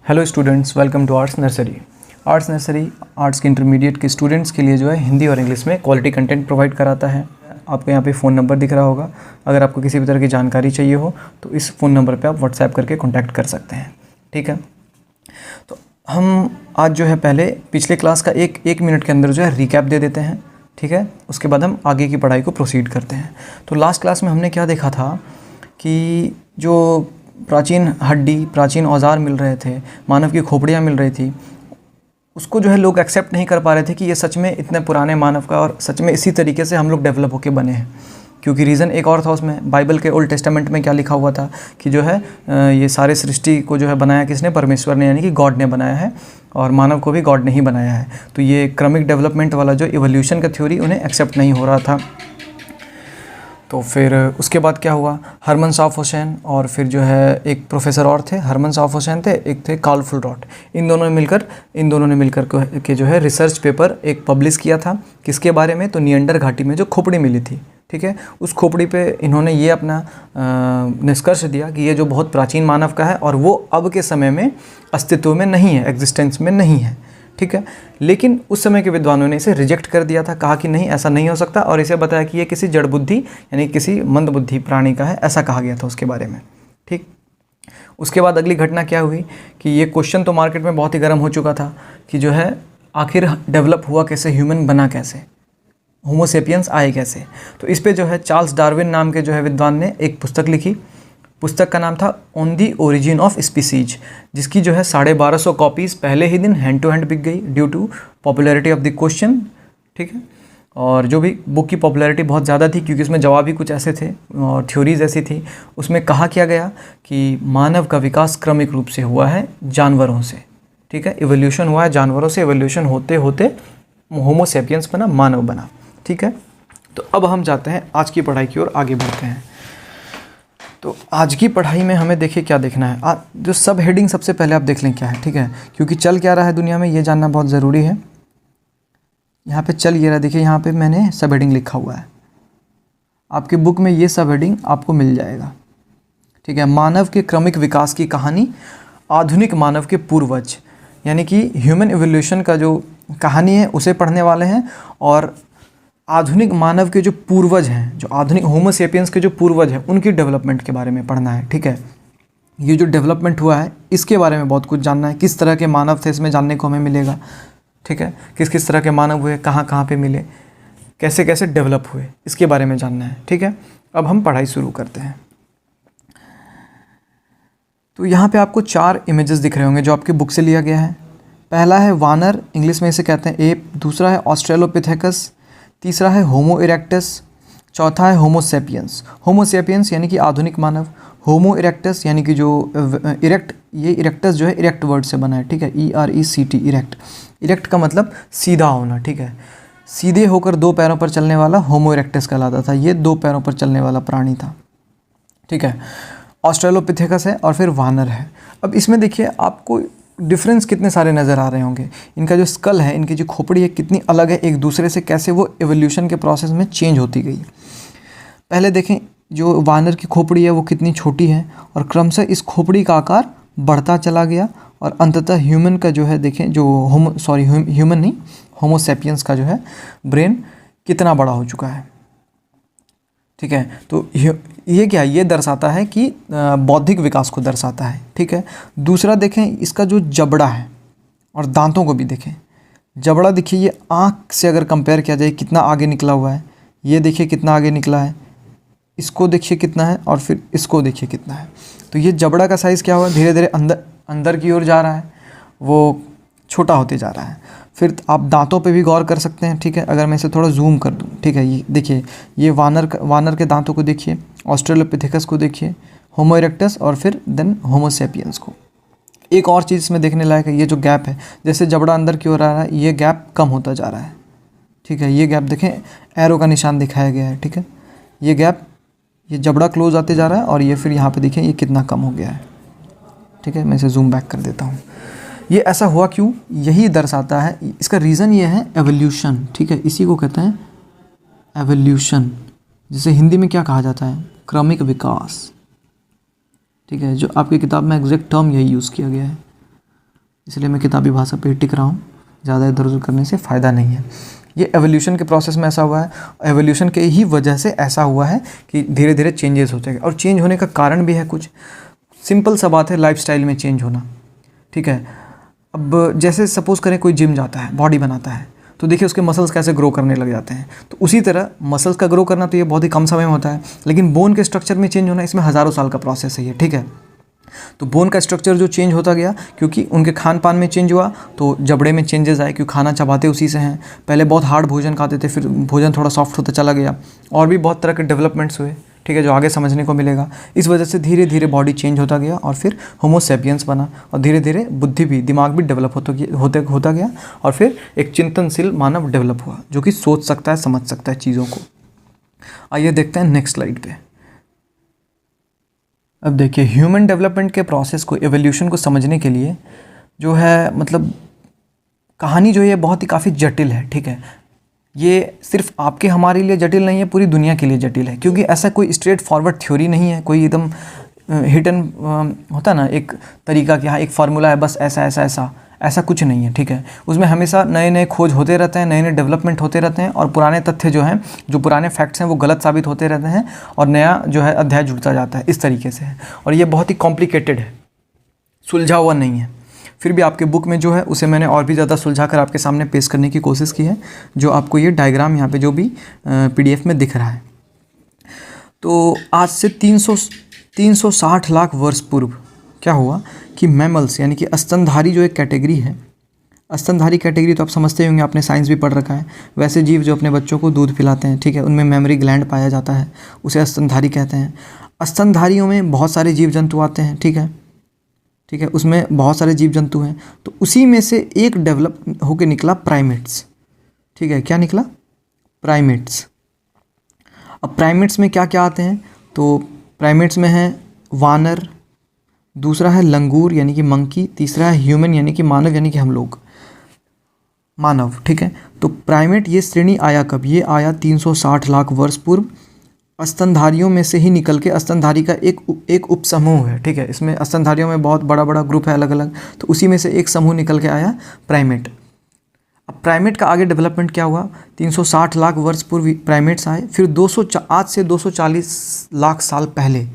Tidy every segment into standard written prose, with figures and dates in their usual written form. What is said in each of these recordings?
Hello students, welcome to Arts Nursery. Arts Nursery arts के intermediate के students के लिए जो है हिंदी और इंग्लिश में क्वालिटी कंटेंट प्रोवाइड कराता है। आपको यहाँ पे फ़ोन नंबर दिख रहा होगा। अगर आपको किसी भी तरह की जानकारी चाहिए हो तो इस फ़ोन नंबर पे आप व्हाट्सएप करके कॉन्टैक्ट कर सकते हैं। ठीक है, तो हम आज जो है पहले पिछले क्लास का एक मिनट के अंदर जो है रिकैप दे देते हैं। ठीक है, उसके बाद हम आगे की पढ़ाई को प्रोसीड करते हैं। तो लास्ट क्लास में हमने क्या देखा था कि जो प्राचीन हड्डी, प्राचीन औजार मिल रहे थे, मानव की खोपड़ियाँ मिल रही थी, उसको जो है लोग एक्सेप्ट नहीं कर पा रहे थे कि ये सच में इतने पुराने मानव का और सच में इसी तरीके से हम लोग डेवलप होके बने हैं। क्योंकि रीज़न एक और था उसमें, बाइबल के ओल्ड टेस्टामेंट में क्या लिखा हुआ था कि जो है ये सारे सृष्टि को जो है बनाया किसने? परमेश्वर ने, यानी कि गॉड ने बनाया है, और मानव को भी गॉड ने ही बनाया है। तो ये क्रमिक डेवलपमेंट वाला जो इवोल्यूशन का थ्योरी उन्हें एक्सेप्ट नहीं हो रहा था। तो फिर उसके बाद क्या हुआ, हरमन साफ हुसैन और फिर जो है एक प्रोफेसर और थे, हरमन साफ हुसैन थे, एक थे कार्ल फुलरॉट। इन दोनों ने मिलकर के जो है रिसर्च पेपर एक पब्लिश किया था। किसके बारे में? तो नियंडर घाटी में जो खोपड़ी मिली थी, ठीक है, उस खोपड़ी पे इन्होंने ये अपना निष्कर्ष दिया कि ये जो बहुत प्राचीन मानव का है और वो अब के समय में अस्तित्व में नहीं है, एग्जिस्टेंस में नहीं है। ठीक है, लेकिन उस समय के विद्वानों ने इसे रिजेक्ट कर दिया था, कहा कि नहीं, ऐसा नहीं हो सकता, और इसे बताया कि ये किसी जड़ बुद्धि यानी किसी मंद बुद्धि प्राणी का है, ऐसा कहा गया था उसके बारे में। ठीक, उसके बाद अगली घटना क्या हुई कि ये क्वेश्चन तो मार्केट में बहुत ही गर्म हो चुका था कि जो है आखिर डेवलप हुआ कैसे, ह्यूमन बना कैसे, होमो सेपियंस आए कैसे। तो इस पे जो है चार्ल्स डार्विन नाम के जो है विद्वान ने एक पुस्तक लिखी। पुस्तक का नाम था on the origin of species, जिसकी जो है 1250 कॉपीज़ पहले ही दिन हैंड टू हैंड बिक गई due to popularity of the question. ठीक है, और जो भी बुक की पॉपुलैरिटी बहुत ज़्यादा थी क्योंकि उसमें जवाब भी कुछ ऐसे थे और थ्योरीज ऐसी थी। उसमें कहा किया गया कि मानव का विकास क्रमिक रूप से हुआ है जानवरों से। ठीक है, इवोल्यूशन हुआ है जानवरों से, इवोल्यूशन होते होते होमो सेपियंस बना, मानव बना। ठीक है, तो अब हम जाते हैं आज की पढ़ाई की ओर, आगे बढ़ते हैं। तो आज की पढ़ाई में हमें देखिए क्या देखना है। जो सब हेडिंग सबसे पहले आप देख लें क्या है। ठीक है, क्योंकि चल क्या रहा है दुनिया में ये जानना बहुत ज़रूरी है। यहाँ पे चल ये रहा, देखिए यहाँ पे मैंने सब हेडिंग लिखा हुआ है, आपकी बुक में ये सब हेडिंग आपको मिल जाएगा। ठीक है, मानव के क्रमिक विकास की कहानी, आधुनिक मानव के पूर्वज, यानी कि ह्यूमन इवोल्यूशन का जो कहानी है उसे पढ़ने वाले हैं, और आधुनिक मानव के जो पूर्वज हैं, जो आधुनिक होमो सेपियंस के जो पूर्वज हैं, उनकी डेवलपमेंट के बारे में पढ़ना है। ठीक है, ये जो डेवलपमेंट हुआ है इसके बारे में बहुत कुछ जानना है। किस तरह के मानव थे इसमें जानने को हमें मिलेगा। ठीक है, किस किस तरह के मानव हुए, कहाँ कहाँ पे मिले, कैसे कैसे डेवलप हुए, इसके बारे में जानना है। ठीक है, अब हम पढ़ाई शुरू करते हैं। तो यहाँ पे आपको 4 इमेजेस दिख रहे होंगे जो आपकी बुक से लिया गया है। पहला है वानर, इंग्लिश में इसे कहते हैं एप। दूसरा है ऑस्ट्रेलोपिथेकस। तीसरा है होमो इरेक्टस। चौथा है होमो सेपियंस। होमो सेपियंस यानी कि आधुनिक मानव, होमो इरेक्टस यानी कि जो इरेक्ट, ये इरेक्टस जो है इरेक्ट वर्ड से बना है। ठीक है, ERECT, इरेक्ट। इरेक्ट का मतलब सीधा होना। ठीक है, सीधे होकर 2 पैरों पर चलने वाला होमो इरेक्टस कहलाता था। ये 2 पैरों पर चलने वाला प्राणी था। ठीक है, ऑस्ट्रेलोपिथेकस है और फिर वानर है। अब इसमें देखिए आपको डिफरेंस कितने सारे नज़र आ रहे होंगे। इनका जो स्कल है, इनकी जो खोपड़ी है, कितनी अलग है एक दूसरे से, कैसे वो एवोल्यूशन के प्रोसेस में चेंज होती गई। पहले देखें, जो वानर की खोपड़ी है वो कितनी छोटी है और क्रमशः इस खोपड़ी का आकार बढ़ता चला गया, और अंततः ह्यूमन का जो है, देखें जो ह्यूमन नहीं, होमो सेपियंस का जो है ब्रेन कितना बड़ा हो चुका है। ठीक है, तो ये क्या, ये दर्शाता है कि बौद्धिक विकास को दर्शाता है। ठीक है, दूसरा देखें, इसका जो जबड़ा है और दांतों को भी देखें। जबड़ा देखिए, ये आँख से अगर कंपेयर किया जाए कितना आगे निकला हुआ है, ये देखिए कितना आगे निकला है, इसको देखिए कितना है, और फिर इसको देखिए कितना है। तो ये जबड़ा का साइज़ क्या हुआ, धीरे धीरे अंदर की ओर जा रहा है, वो छोटा होते जा रहा है। फिर आप दांतों पे भी गौर कर सकते हैं। ठीक है, अगर मैं इसे थोड़ा जूम कर दूं, ठीक है, ये देखिए, ये वानर के दांतों को देखिए, ऑस्ट्रेलोपिथेकस को देखिए, होमो इरेक्टस और फिर देन होमो सेपियंस को। एक और चीज़ इसमें देखने लायक है, ये जो गैप है, जैसे जबड़ा अंदर की ओर आ रहा है, ये गैप कम होता जा रहा है। ठीक है, ये गैप देखें, एरो का निशान दिखाया गया है। ठीक है, ये गैप, ये जबड़ा क्लोज आते जा रहा है, और ये फिर यहाँ पे देखिए ये कितना कम हो गया है। ठीक है, मैं इसे जूम बैक कर देता हूँ। ये ऐसा हुआ क्यों, यही दर्शाता है, इसका रीज़न ये है एवोल्यूशन। ठीक है, इसी को कहते हैं एवोल्यूशन, जिसे हिंदी में क्या कहा जाता है, क्रमिक विकास। ठीक है, जो आपकी किताब में एग्जैक्ट टर्म यही यूज़ किया गया है। इसलिए मैं किताबी भाषा पे ही टिक रहा हूँ, ज़्यादा इधर उधर करने से फ़ायदा नहीं है। ये एवोल्यूशन के प्रोसेस में ऐसा हुआ है, एवोल्यूशन के ही वजह से ऐसा हुआ है कि धीरे धीरे चेंजेस होते गए, और चेंज होने का कारण भी है कुछ। सिंपल सा बात है, लाइफस्टाइल में चेंज होना, ठीक है। अब जैसे सपोज़ करें कोई जिम जाता है, बॉडी बनाता है, तो देखिए उसके मसल्स कैसे ग्रो करने लग जाते हैं। तो उसी तरह मसल्स का ग्रो करना तो ये बहुत ही कम समय में होता है, लेकिन बोन के स्ट्रक्चर में चेंज होना, इसमें हज़ारों साल का प्रोसेस है ये, ठीक है। तो बोन का स्ट्रक्चर जो चेंज होता गया, क्योंकि उनके खान पान में चेंज हुआ, तो जबड़े में चेंजेस आए, क्योंकि खाना चबाते उसी से हैं। पहले बहुत हार्ड भोजन खाते थे, फिर भोजन थोड़ा सॉफ्ट होता चला गया, और भी बहुत तरह के डेवलपमेंट्स हुए, ठीक है, जो आगे समझने को मिलेगा। इस वजह से धीरे धीरे बॉडी चेंज होता गया, और फिर होमो सेपियंस बना, और धीरे धीरे बुद्धि भी, दिमाग भी डेवलप होता गया, और फिर एक चिंतनशील मानव डेवलप हुआ, जो कि सोच सकता है, समझ सकता है चीज़ों को। आइए देखते हैं नेक्स्ट स्लाइड पे। अब देखिए, ह्यूमन डेवलपमेंट के प्रोसेस को, एवोल्यूशन को समझने के लिए जो है, मतलब कहानी जो है बहुत ही काफ़ी जटिल है, ठीक है। ये सिर्फ आपके हमारे लिए जटिल नहीं है, पूरी दुनिया के लिए जटिल है, क्योंकि ऐसा कोई स्ट्रेट फॉरवर्ड थ्योरी नहीं है, कोई एकदम हिडन होता ना एक तरीका कि हाँ एक फार्मूला है, बस ऐसा ऐसा ऐसा, ऐसा कुछ नहीं है, ठीक है। उसमें हमेशा नए नए खोज होते रहते हैं, नए नए डेवलपमेंट होते रहते हैं, और पुराने तथ्य जो हैं, जो पुराने फैक्ट्स हैं, वो गलत साबित होते रहते हैं, और नया जो है अध्याय जुड़ता जाता है, इस तरीके से है। और ये बहुत ही कॉम्प्लिकेटेड है, सुलझा हुआ नहीं है। फिर भी आपके बुक में जो है उसे मैंने और भी ज़्यादा सुलझा कर आपके सामने पेश करने की कोशिश की है, जो आपको ये डायग्राम यहाँ पे जो भी PDF में दिख रहा है। तो आज से 360 लाख वर्ष पूर्व क्या हुआ कि मैमल्स, यानी कि स्तनधारी जो एक कैटेगरी है, स्तनधारी कैटेगरी तो आप समझते होंगे, आपने साइंस भी पढ़ रखा है। वैसे जीव जो अपने बच्चों को दूध पिलाते हैं, ठीक है, उनमें मेमोरी ग्लैंड पाया जाता है, उसे स्तनधारी कहते हैं। स्तनधारियों में बहुत सारे जीव जंतु आते हैं, ठीक है, ठीक है, उसमें बहुत सारे जीव जंतु हैं। तो उसी में से एक डेवलप होकर निकला प्राइमेट्स, ठीक है। क्या निकला? प्राइमेट्स। अब प्राइमेट्स में क्या क्या आते हैं? तो प्राइमेट्स में है वानर, दूसरा है लंगूर यानी कि मंकी, तीसरा है ह्यूमन यानी कि मानव, यानी कि हम लोग, मानव, ठीक है। तो प्राइमेट ये श्रेणी आया कब? ये आया 360 लाख वर्ष पूर्व। स्तनधारियों में से ही निकल के, स्तनधारी का एक उपसमूह है, ठीक है। इसमें स्तनधारियों में बहुत बड़ा बड़ा ग्रुप है अलग अलग, तो उसी में से एक समूह निकल के आया प्राइमेट। अब प्राइमेट का आगे डेवलपमेंट क्या हुआ? 360 लाख वर्ष पूर्व प्राइमेट्स आए, फिर आज से 240 लाख साल पहले,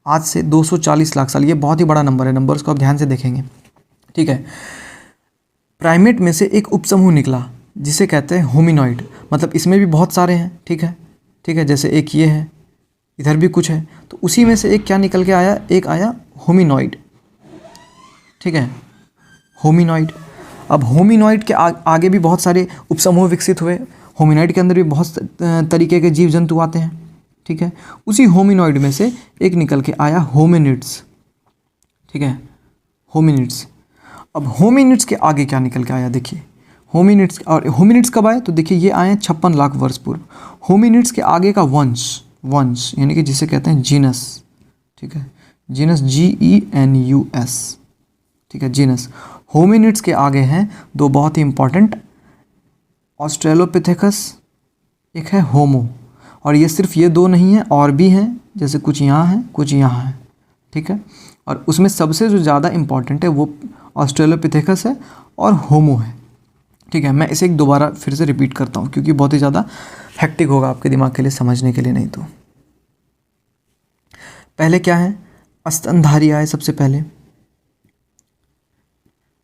आज से 240 लाख साल, ये बहुत ही बड़ा नंबर है, नंबर्स को आप ध्यान से देखेंगे, ठीक है। प्राइमेट में से एक उपसमूह निकला जिसे कहते हैं होमिनॉइड, मतलब इसमें भी बहुत सारे हैं, ठीक है, ठीक है। जैसे एक ये है, इधर भी कुछ है, तो उसी में से एक क्या निकल के आया? एक आया होमिनॉइड, ठीक है, होमिनॉइड। अब होमिनॉइड के आगे भी बहुत सारे उपसमूह विकसित हुए। होमिनॉइड के अंदर भी बहुत तरीके के जीव जंतु आते हैं, ठीक है। उसी होमिनॉइड में से एक निकल के आया होमिनिड्स, ठीक है, होमिनिड्स। अब होमिनिड्स के आगे क्या निकल के आया? देखिए होमिनिड्स, और होमिनिड्स कब आए? तो देखिए ये आए 56 लाख वर्ष पूर्व। होमिनिड्स के आगे का वंश यानी कि जिसे कहते हैं जीनस, ठीक है, जीनस, GENUS, ठीक है, जीनस। होमिनिड्स के आगे हैं दो बहुत ही इंपॉर्टेंट, ऑस्ट्रेलोपिथेकस, एक है होमो। और ये सिर्फ ये दो नहीं हैं, और भी हैं, जैसे कुछ यहाँ हैं, कुछ यहाँ हैं, ठीक है। और उसमें सबसे जो ज़्यादा इम्पॉर्टेंट है वो ऑस्ट्रेलोपिथेकस है और होमो है, ठीक है। मैं इसे एक दोबारा फिर से रिपीट करता हूँ, क्योंकि बहुत ही ज़्यादा हेक्टिक होगा आपके दिमाग के लिए समझने के लिए, नहीं तो। पहले क्या है? स्तनधारी आए सबसे पहले,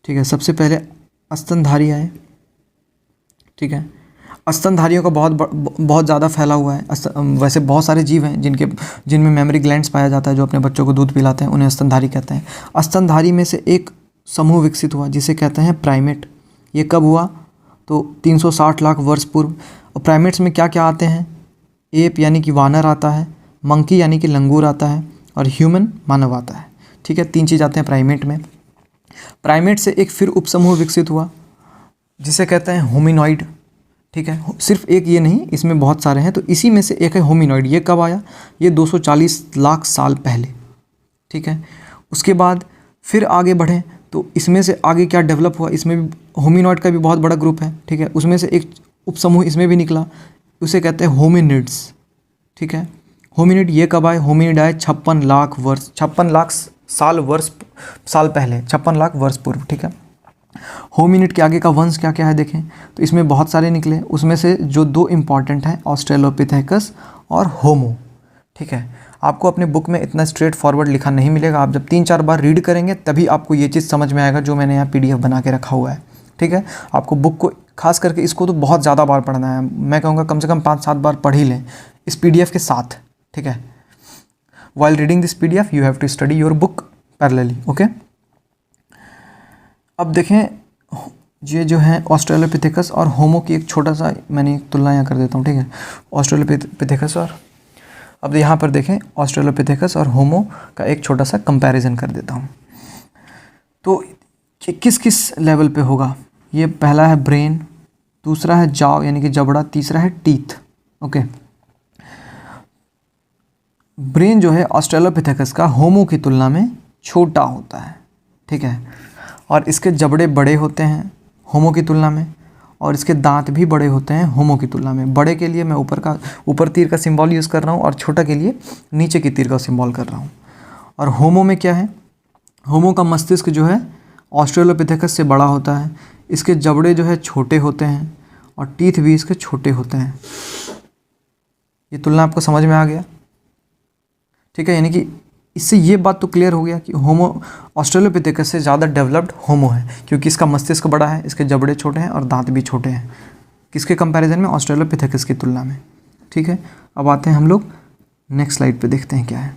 ठीक है, सबसे पहले स्तनधारी आए, ठीक है। स्तनधारियों का बहुत ज़्यादा फैला हुआ है। वैसे बहुत सारे जीव हैं जिनमें मेमोरी ग्लैंड्स पाया जाता है, जो अपने बच्चों को दूध पिलाते हैं, उन्हें स्तनधारी कहते हैं। स्तनधारी में से एक समूह विकसित हुआ जिसे कहते हैं प्राइमेट। ये कब हुआ? तो 360 लाख वर्ष पूर्व। और प्राइमेट्स में क्या क्या आते हैं? एप यानी कि वानर आता है, मंकी यानी कि लंगूर आता है, और ह्यूमन मानव आता है, ठीक है। 3 चीज़ आते हैं प्राइमेट में। प्राइमेट से एक फिर उपसमूह विकसित हुआ जिसे कहते हैं होमिनॉइड, ठीक है। सिर्फ एक ये नहीं, इसमें बहुत सारे हैं, तो इसी में से एक है होमिनॉइड। ये कब आया? ये 240 लाख साल पहले, ठीक है। उसके बाद फिर आगे बढ़ें तो इसमें से आगे क्या डेवलप हुआ? इसमें भी होमिनॉइड का भी बहुत बड़ा ग्रुप है, ठीक है। उसमें से एक उपसमूह इसमें भी निकला, उसे कहते हैं होमिनिड्स, ठीक है। होमिनिड ये कब आए? होमिनिड आए 56 लाख साल पहले, 56 लाख वर्ष पूर्व, ठीक है। होमिनिड के आगे का वंश क्या क्या है देखें, तो इसमें बहुत सारे निकले, उसमें से जो दो इम्पॉर्टेंट हैं ऑस्ट्रेलोपिथेकस और होमो। ठीक है, आपको अपने बुक में इतना स्ट्रेट फॉरवर्ड लिखा नहीं मिलेगा, आप जब 3-4 बार रीड करेंगे तभी आपको ये चीज़ समझ में आएगा जो मैंने यहाँ PDF बना के रखा हुआ है। ठीक है, आपको बुक को खास करके इसको तो बहुत ज़्यादा बार पढ़ना है, मैं कहूँगा कम से कम 5-7 बार पढ़ ही लें इस PDF के साथ। ठीक है, while reading this PDF you have to study your book parallelly. Okay, अब देखें ये जो है ऑस्ट्रेलोपिथेकस और होमो की एक छोटा सा मैंने एक तुलना यहाँ कर देता हूँ। ठीक है, ऑस्ट्रेलोपिथेकस और अब यहाँ पर देखें ऑस्ट्रेलोपिथेकस और होमो का एक छोटा सा कंपैरिजन कर देता हूँ। तो ये किस किस लेवल पे होगा, ये पहला है ब्रेन, दूसरा है जाव यानी कि जबड़ा, तीसरा है टीथ। ओके, ब्रेन जो है ऑस्ट्रेलोपिथेकस का होमो की तुलना में छोटा होता है। ठीक है, और इसके जबड़े बड़े होते हैं होमो की तुलना में, और इसके दांत भी बड़े होते हैं होमो की तुलना में। बड़े के लिए मैं ऊपर तीर का सिंबल यूज़ कर रहा हूँ और छोटा के लिए नीचे की तीर का सिंबल कर रहा हूँ। और होमो में क्या है, होमो का मस्तिष्क जो है ऑस्ट्रेलोपिथेकस से बड़ा होता है, इसके जबड़े जो है छोटे होते हैं और टीथ भी इसके छोटे होते हैं। ये तुलना आपको समझ में आ गया। ठीक है, यानी कि इससे ये बात तो क्लियर हो गया कि होमो ऑस्ट्रेलोपिथेकस से ज़्यादा डेवलप्ड होमो है, क्योंकि इसका मस्तिष्क बड़ा है, इसके जबड़े छोटे हैं और दांत भी छोटे हैं, किसके कंपैरिजन में, ऑस्ट्रेलोपिथेकस की तुलना में। ठीक है, अब आते हैं हम लोग नेक्स्ट स्लाइड पे, देखते हैं क्या है।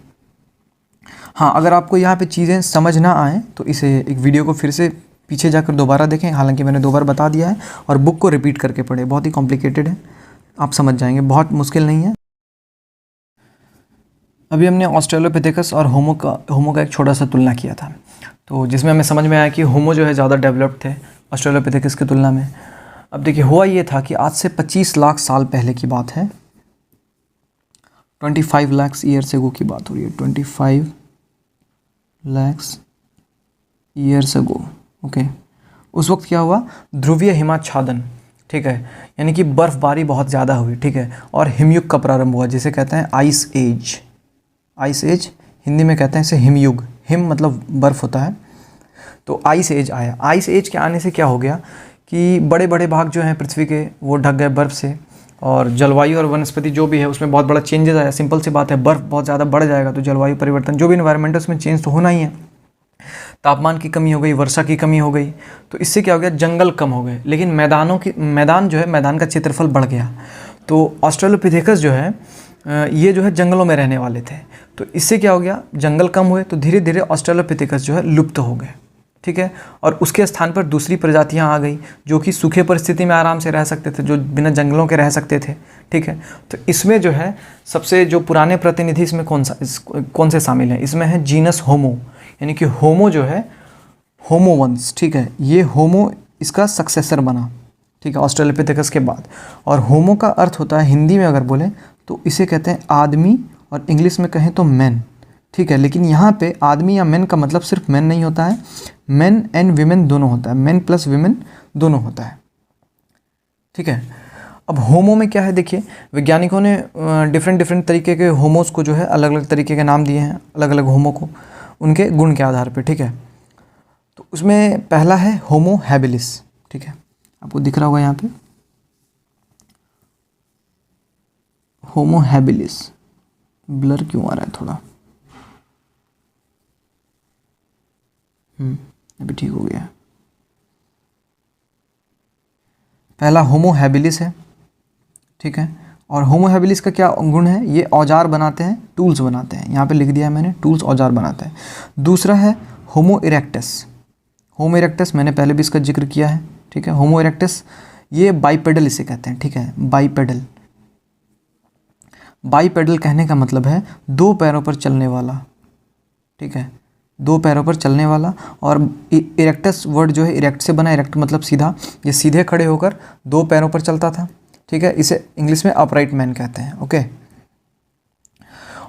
हाँ, अगर आपको यहाँ पे चीज़ें समझ ना आएँ तो इसे एक वीडियो को फिर से पीछे जाकर दोबारा देखें, हालांकि मैंने 2 बार बता दिया है, और बुक को रिपीट करके पढ़ें, बहुत ही कॉम्प्लिकेटेड है, आप समझ जाएंगे, बहुत मुश्किल नहीं है। अभी हमने ऑस्ट्रेलोपिथेकस और होमो का एक छोटा सा तुलना किया था, तो जिसमें हमें समझ में आया कि होमो जो है ज़्यादा डेवलप्ड थे ऑस्ट्रेलोपिथेकस की तुलना में। अब देखिए हुआ ये था कि आज से 25 लाख साल पहले की बात है, 25 लाख ईयर्स एगो की बात हो रही है, 25 लाख ईयर्स एगो। ओके, उस वक्त क्या हुआ, ध्रुवीय हिमाच्छादन। ठीक है, यानी कि बर्फ़बारी बहुत ज़्यादा हुई। ठीक है, और हिमयुग का प्रारंभ हुआ, जिसे कहते हैं ice age. Ice age Hindi में कहते हैं इसे हिमयुग, हिम मतलब बर्फ़ होता है, तो आइस एज आया। आइस एज के आने से क्या हो गया कि बड़े बड़े भाग जो हैं पृथ्वी के वो ढक गए बर्फ़ से, और जलवायु और वनस्पति जो भी है उसमें बहुत बड़ा चेंजेस आया। सिंपल सी बात है, बर्फ़ बहुत ज़्यादा बढ़ जाएगा तो जलवायु परिवर्तन, जो भी इन्वायरमेंट है उसमें चेंज तो होना ही है। तापमान की कमी हो गई, वर्षा की कमी हो गई, तो इससे क्या हो गया, जंगल कम हो गए, लेकिन मैदान का क्षेत्रफल बढ़ गया। तो ऑस्ट्रेलोपिथेकस जो है ये जो है जंगलों में रहने वाले थे, तो इससे क्या हो गया, जंगल कम हुए तो धीरे धीरे ऑस्ट्रेलोपिथेकस जो है लुप्त हो गए। ठीक है, और उसके स्थान पर दूसरी प्रजातियां आ गई जो कि सूखे परिस्थिति में आराम से रह सकते थे, जो बिना जंगलों के रह सकते थे। ठीक है, तो इसमें जो है सबसे जो पुराने प्रतिनिधि इसमें कौन से शामिल हैं, इसमें है जीनस होमो, यानी कि होमो जो है होमो वंश। ठीक है, ये होमो इसका सक्सेसर बना। ठीक है, ऑस्ट्रेलोपिथेकस के बाद। और होमो का अर्थ होता है, हिंदी में अगर बोलें तो इसे कहते हैं आदमी, और इंग्लिश में कहें तो मैन। ठीक है, लेकिन यहाँ पे आदमी या मैन का मतलब सिर्फ मैन नहीं होता है, मैन एंड वीमेन दोनों होता है, मैन प्लस वीमेन दोनों होता है। ठीक है, अब होमो में क्या है, देखिए वैज्ञानिकों ने डिफरेंट तरीके के होमोस को जो है अलग अलग तरीके के नाम दिए हैं, अलग अलग होमो को उनके गुण के आधार पर। ठीक है, तो उसमें पहला है होमो हैबिलिस। ठीक है, आपको दिख रहा होगा यहाँ पे होमो हैबिलिस, ब्लर क्यों आ रहा है थोड़ा, अभी ठीक हो गया। पहला होमो हैबिलिस है। ठीक है, और होमो हैबिलिस का क्या गुण है, ये औजार बनाते हैं, टूल्स बनाते हैं, यहाँ पे लिख दिया है मैंने, टूल्स औजार बनाते हैं। दूसरा है होमो इरेक्टस। होमो इरेक्टस मैंने पहले भी इसका जिक्र किया है। ठीक है, होमो इरेक्टस ये बाइपेडल इसे कहते हैं। ठीक है, बाइपेडल, बाइपेडल कहने का मतलब है 2 पैरों पर चलने वाला। ठीक है, 2 पैरों पर चलने वाला। और इरेक्टस वर्ड जो है इरेक्ट से बना, इरेक्ट मतलब सीधा, ये सीधे खड़े होकर 2 पैरों पर चलता था। ठीक है, इसे इंग्लिश में अपराइट मैन कहते हैं। ओके,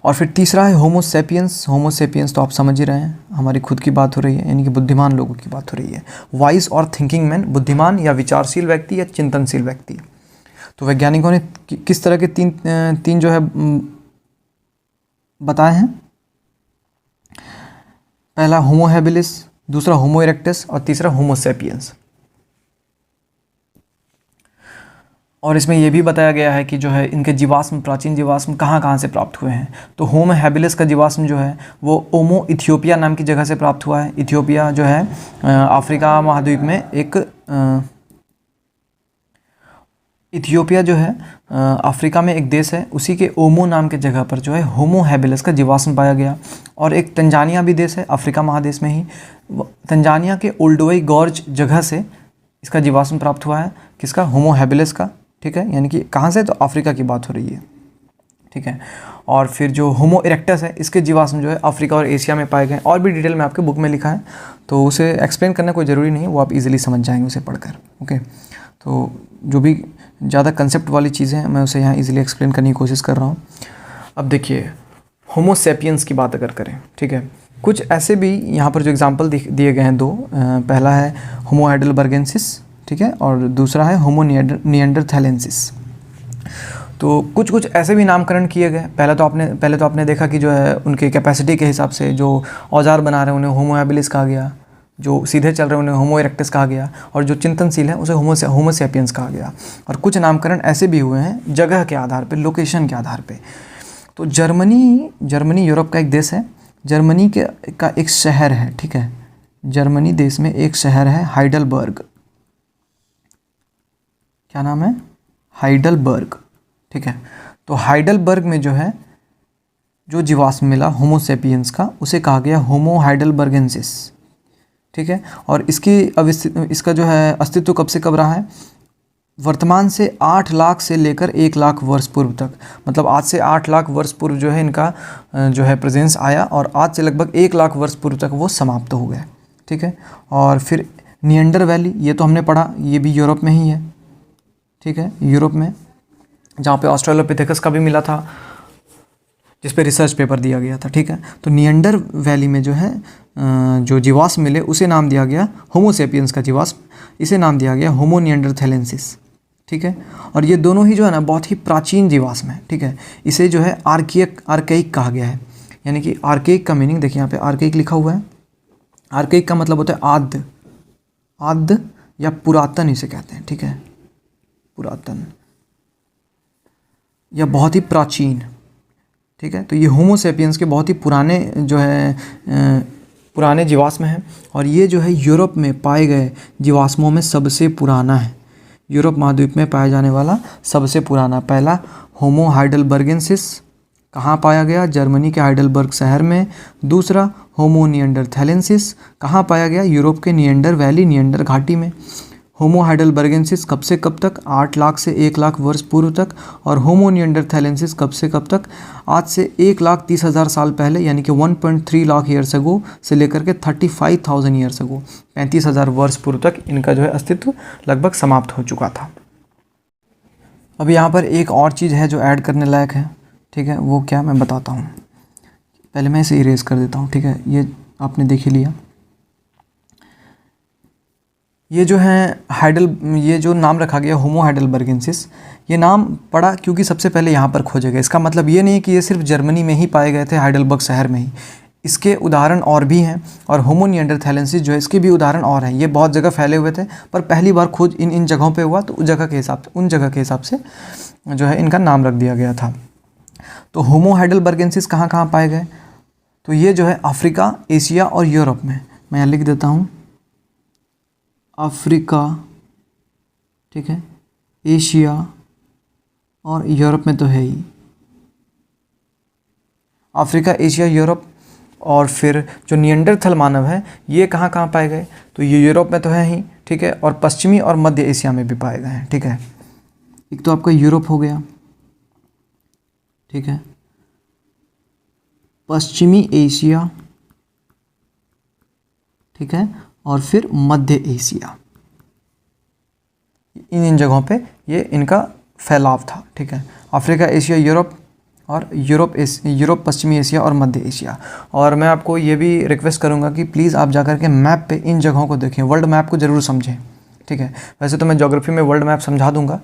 और फिर तीसरा है होमो सेपियंस। होमो सेपियंस तो आप समझ ही रहे हैं, हमारी खुद की बात हो रही है, यानी कि बुद्धिमान लोगों की बात हो रही है। वाइज और थिंकिंग मैन, बुद्धिमान या विचारशील व्यक्ति या चिंतनशील व्यक्ति। तो वैज्ञानिकों ने किस तरह के तीन जो है बताए हैं, पहला होमो हैबिलिस, दूसरा होमो इरेक्टस और तीसरा होमो सेपियंस। और इसमें यह भी बताया गया है कि जो है इनके जीवाश्म, प्राचीन जीवाश्म कहाँ कहाँ से प्राप्त हुए हैं। तो होमो हैबिलिस का जीवाश्म जो है वो ओमो इथियोपिया नाम की जगह से प्राप्त हुआ है। इथियोपिया जो है अफ्रीका महाद्वीप में एक इथियोपिया जो है अफ्रीका में एक देश है, उसी के ओमो नाम के जगह पर जो है होमो हैबिलिस का जीवाश्म पाया गया। और एक तंजानिया भी देश है अफ्रीका महादेश में ही, तंजानिया के ओल्डोई गॉर्ज जगह से इसका जीवाश्म प्राप्त हुआ है। किसका? होमो हैबिलिस का। ठीक है, यानी कि कहाँ से? तो अफ्रीका की बात हो रही है। ठीक है, और फिर जो होमो इरेक्टस है इसके जीवाश्म जो है अफ्रीका और एशिया में पाए गए। और भी डिटेल में आपके बुक में लिखा है, तो उसे एक्सप्लेन करना कोई ज़रूरी नहीं है, वो आप इजीली समझ जाएंगे उसे पढ़कर। ओके, तो जो भी ज़्यादा कंसेप्ट वाली चीज़ें हैं मैं उसे यहाँ इजीली एक्सप्लेन करने की कोशिश कर रहा हूँ। अब देखिए होमो सेपियंस की बात अगर करें, ठीक है, कुछ ऐसे भी यहाँ पर जो एग्जांपल दिए गए हैं दो, पहला है होमो हाइडेलबर्गेंसिस, ठीक है, और दूसरा है होमो निएंडरथैलेंसिस। तो कुछ कुछ ऐसे भी नामकरण किए गए। पहले तो आपने देखा कि जो है उनके कैपेसिटी के हिसाब से जो औजार बना रहे हैं उन्हें होमो हैबिलिस कहा गया, जो सीधे चल रहे हैं उन्हें होमो इरेक्टस कहा गया, और जो चिंतनशील है उसे होमो सेपियंस कहा गया। और कुछ नामकरण ऐसे भी हुए हैं जगह के आधार पे, लोकेशन के आधार पे। तो जर्मनी यूरोप का एक देश है, जर्मनी का एक शहर है, ठीक है, जर्मनी देश में एक शहर है हाइडलबर्ग। क्या नाम है? हाइडलबर्ग। ठीक है, तो हाइडलबर्ग में जो है जो जीवाश्म मिला होमो सेपियंस का उसे कहा गया होमो हाइडेलबर्गेंसिस। ठीक है, और इसका जो है अस्तित्व कब से कब रहा है? वर्तमान से 8 लाख से लेकर 1 लाख वर्ष पूर्व तक, मतलब आज से 8 लाख वर्ष पूर्व जो है इनका जो है प्रेजेंस आया, और आज से लगभग 1 लाख वर्ष पूर्व तक वो समाप्त हो गए। ठीक है, और फिर निएंडर वैली, ये तो हमने पढ़ा, ये भी यूरोप में ही है। ठीक है, यूरोप में जहाँ पे ऑस्ट्रेलोपिथेकस का भी मिला था, जिस पे रिसर्च पेपर दिया गया था। ठीक है, तो निएंडर वैली में जो है जो जीवाश्म मिले उसे नाम दिया गया होमो सेपियंस का जीवाश्म, इसे नाम दिया गया होमो निएंडरथैलेंसिस। ठीक है, और ये दोनों ही जो है ना बहुत ही प्राचीन जीवाश्म है। ठीक है, इसे जो है आर्केइक कहा गया है। यानी कि आर्केइक का मीनिंग देखिए, यहाँ पे आर्केइक लिखा हुआ है। आर्केइक का मतलब होता है आद्य या पुरातन इसे कहते हैं। ठीक है, पुरातन या बहुत ही प्राचीन। ठीक है, तो ये होमो सेपियंस के बहुत ही पुराने जो है पुराने जीवाश्म हैं, और ये जो है यूरोप में पाए गए जीवाश्मों में सबसे पुराना है। यूरोप महाद्वीप में पाया जाने वाला सबसे पुराना, पहला होमो हाइडेलबर्गेंसिस कहाँ पाया गया? जर्मनी के हाइडेलबर्ग शहर में। दूसरा होमो निएंडरथैलेंसिस कहाँ पाया गया? यूरोप के निएंडर वैली, निएंडर घाटी में। होमो हाइडेलबर्गेंसिस कब से कब तक? 8 लाख से 1 लाख वर्ष पूर्व तक। और होमो निएंडरथैलेंसिस कब से कब तक? आज से 1,30,000 साल पहले, यानी कि 1.3 लाख ईयर्स अगो से लेकर के 35,000 ईयर्स अगो, 35,000 वर्ष पूर्व तक इनका जो है अस्तित्व लगभग समाप्त हो चुका था। अब यहाँ पर एक और चीज़ है जो ऐड करने लायक है। ठीक है, वो क्या मैं बताता हूँ। पहले मैं इसे इरेज कर देता हूँ। ठीक है, ये आपने देख ही लिया। ये जो है ये जो नाम रखा गया होमो हाइडेलबर्गेंसिस, ये नाम पड़ा क्योंकि सबसे पहले यहाँ पर खोजे गए। इसका मतलब ये नहीं कि ये सिर्फ जर्मनी में ही पाए गए थे, हाइडेलबर्ग शहर में ही। इसके उदाहरण और भी हैं, और होमो निएंडरथैलेंसिस जो है इसके भी उदाहरण और हैं। ये बहुत जगह फैले हुए थे, पर पहली बार खोज इन जगहों पे हुआ, तो उन जगह के हिसाब से जो है इनका नाम रख दिया गया था। तो होमो हाइडेलबर्गेंसिस कहाँ कहाँ पाए गए? तो ये जो है अफ्रीका, एशिया और यूरोप में। मैं यहाँ लिख देता हूँ, अफ्रीका, ठीक है, एशिया और यूरोप में तो है ही। Africa, Asia, Europe. और फिर जो निएंडरथल मानव है ये कहाँ कहाँ पाए गए? तो ये यूरोप में तो है ही, ठीक है, और पश्चिमी और मध्य एशिया में भी पाए गए हैं। ठीक है, एक तो आपका यूरोप हो गया, ठीक है, पश्चिमी एशिया, ठीक है, और फिर मध्य एशिया। इन जगहों पे ये इनका फैलाव था। ठीक है, अफ्रीका, एशिया, यूरोप, और यूरोप, पश्चिमी एशिया और मध्य एशिया। और मैं आपको ये भी रिक्वेस्ट करूँगा कि प्लीज़ आप जाकर के मैप पे इन जगहों को देखें, वर्ल्ड मैप को ज़रूर समझें। ठीक है, वैसे तो मैं ज्योग्राफी में वर्ल्ड मैप समझा दूँगा,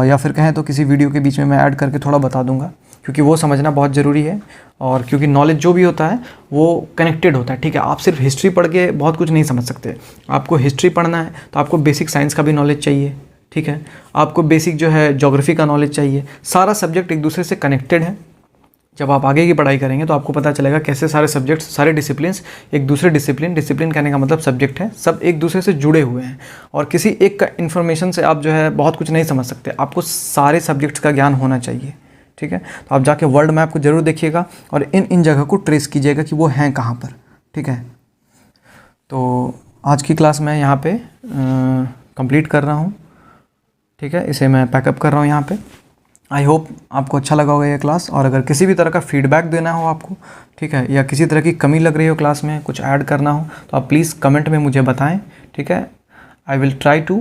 या फिर कहें तो किसी वीडियो के बीच में मैं ऐड करके थोड़ा बता दूँगा, क्योंकि वो समझना बहुत ज़रूरी है। और क्योंकि नॉलेज जो भी होता है वो कनेक्टेड होता है, ठीक है। आप सिर्फ हिस्ट्री पढ़ के बहुत कुछ नहीं समझ सकते। आपको हिस्ट्री पढ़ना है तो आपको बेसिक साइंस का भी नॉलेज चाहिए, ठीक है। आपको बेसिक जो है ज्योग्राफी का नॉलेज चाहिए। सारा सब्जेक्ट एक दूसरे से कनेक्टेड है। जब आप आगे की पढ़ाई करेंगे तो आपको पता चलेगा कैसे सारे सब्जेक्ट्स, सारे डिसिप्लिन्स एक दूसरे डिसिप्लिन कहने का मतलब सब्जेक्ट है, सब एक दूसरे से जुड़े हुए हैं। और किसी एक का इन्फॉर्मेशन से आप जो है बहुत कुछ नहीं समझ सकते। आपको सारे सब्जेक्ट्स का ज्ञान होना चाहिए, ठीक है। तो आप जाके वर्ल्ड मैप को जरूर देखिएगा और इन जगह को ट्रेस कीजिएगा कि वो हैं कहाँ पर, ठीक है। तो आज की क्लास मैं यहाँ पे कंप्लीट कर रहा हूँ, ठीक है। इसे मैं पैकअप कर रहा हूँ यहाँ पे। आई होप आपको अच्छा लगा होगा ये क्लास। और अगर किसी भी तरह का फीडबैक देना हो आपको, ठीक है, या किसी तरह की कमी लग रही हो क्लास में, कुछ ऐड करना हो तो आप प्लीज़ कमेंट में मुझे बताएं, ठीक है। I will try to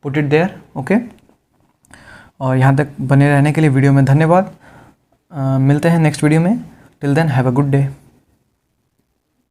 put it there, okay. और यहाँ तक बने रहने के लिए वीडियो में धन्यवाद। मिलते हैं नेक्स्ट वीडियो में। Till then have a good day.